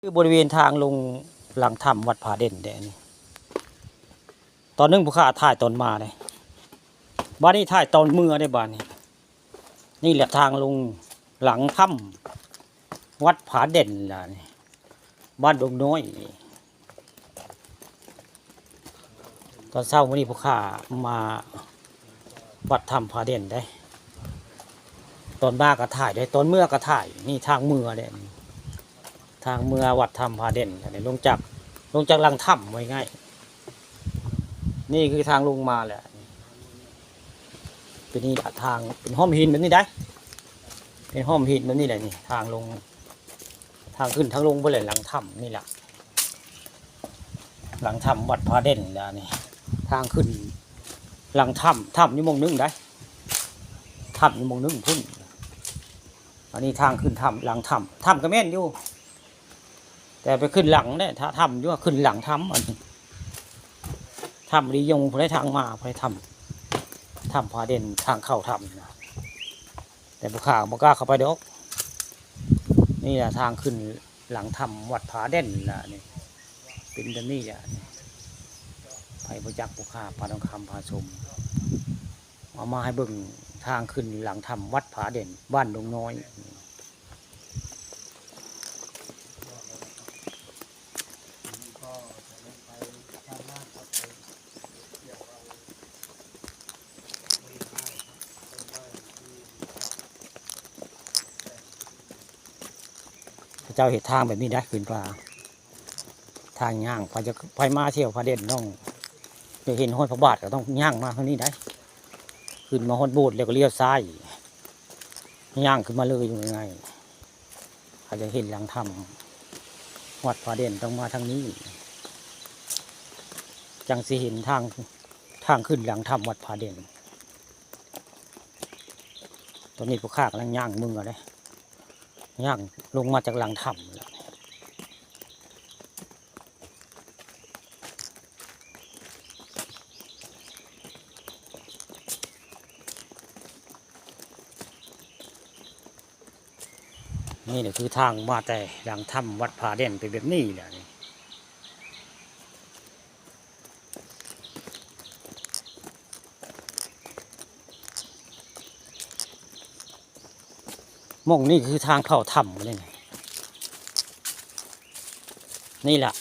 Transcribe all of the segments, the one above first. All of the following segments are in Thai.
คือบริเวณทางลงหลังถ้ำวัดผาเด่นเด่นี่ตอนนึงผู้ข้าถ่ายตอนมาเลยบ้านนี้ถ่ายตอนเมื่อได้บ้านนี้นี่แหละทางลงหลังถ้ำวัดผาเด่นล่ะนี่บ้านดงน้อยตอนเช้าวันนี้ผู้ข้ามาวัดถ้ำผาเด่นได้ตอนบ้าก็ถ่ายได้ตอนเมื่อก็ถ่ายนี่ทางเมื่อเด่นทางเมื่อวัดถ้ำผาเด่นลงจากหลังถ้ำไว้ง่ายนี่คือทางลงมาแหละเป็นนี่ทางเป็นห้อมหินแบบนี้ได้เป็นห้อมหินแบบนี้แหละนี่ทางลงทางขึ้นทางลงไปเลยหลังถ้ำนี่แหละหลังถ้ำวัดผาเด่นแล้วนี่ทางขึ้นหลังถ้ำนี่มองนึงได้ถ้ำนี่มองนึงพุ่นอันนี้ทางขึ้นถ้ำหลังถ้ำก็แม่นอยู่แต่ไปขึ้นหลังเนี่ยถ้ำอยู่ขึ้นหลังถ้ำอันนี้ถ้ำรียงพอได้ทางมาพอได้ถ้ำผาเด่นทางเข้าถ้ำนะแต่บุคคลบอกล้าเข้าไปดอกนี่แหละทางขึ้นหลังถ้ำวัดผาเด่นนะนี่เป็นแบบนี้แหละไผ่ประจักษ์บุคคลพาทองคำพาชมเอามาให้เบิ่งทางขึ้นหลังถ้ำวัดผาเด่นบ้านดงน้อยเจ้าเห็นทางแบบนี้ได้ขึ้นป่าทางย่างพอจะไปมาเที่ยวผาเด่นต้องจะเห็นห้อยพระบาทก็ต้องย่างมาทางนี้ได้ขึ้นมาฮอดโบสถ์แล้วก็เลี้ยวซ้ายย่างขึ้นมาเลยยังไงเขาจะเห็นหลังถ้ำวัดผาเด่นต้องมาทางนี้จังสิเห็นทางขึ้นหลังถ้ำวัดผาเด่นตอนนี้พวกข้ากำลังย่างมึงอะไรย่างลงมาจากหลังถ้ำนี่แหละคือทางมาแต่หลังถ้ำวัดผาเด่นเป็นแบบนี้แหละมองนี่คือทางเข้าถ้ำเลยนี่แหละ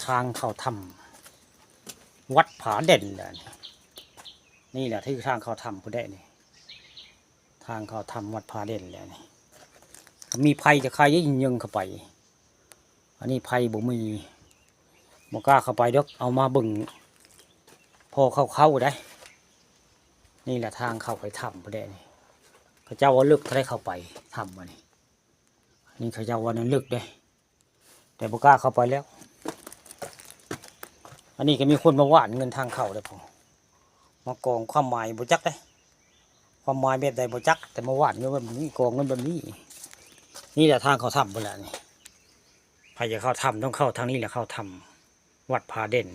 ทางเข้าถ้ำวัดผาเด่นแหละนี่แหละที่ทางเข้าถ้ำผู้ได้นี่ทางเข้าถ้ำวัดผาเด่นแหละนี่มีไผ่จะใครยิงเข้าไปอันนี้ไผ่บ่มีบ่กล้าเข้าไปเด็กเอามาบึงพอเข้าได้นี่แหละทางเข้าไปถ้ำผู้ได้นี่เขาเจ้าว่าลึกถ้าได้เข้าไปถ้ำวันนี้นี่เขาเจ้าว่านั้นลึกได้แต่บ่กล้าเข้าไปแล้วอันนี้ก็มีคนมาหว่านเงินทางเข้าเลยพอมากองความหมายบ่จักได้ความหมายแบบใดบ่จักแต่มาหว่านเงินแบบนี้กองเงินแบบนี้นี่แหละทางเขาถ้ำไปแล้วนี่ใครจะเข้าถ้ำต้องเข้าทางนี้แหละเข้าถ้ำวัดผาเด่น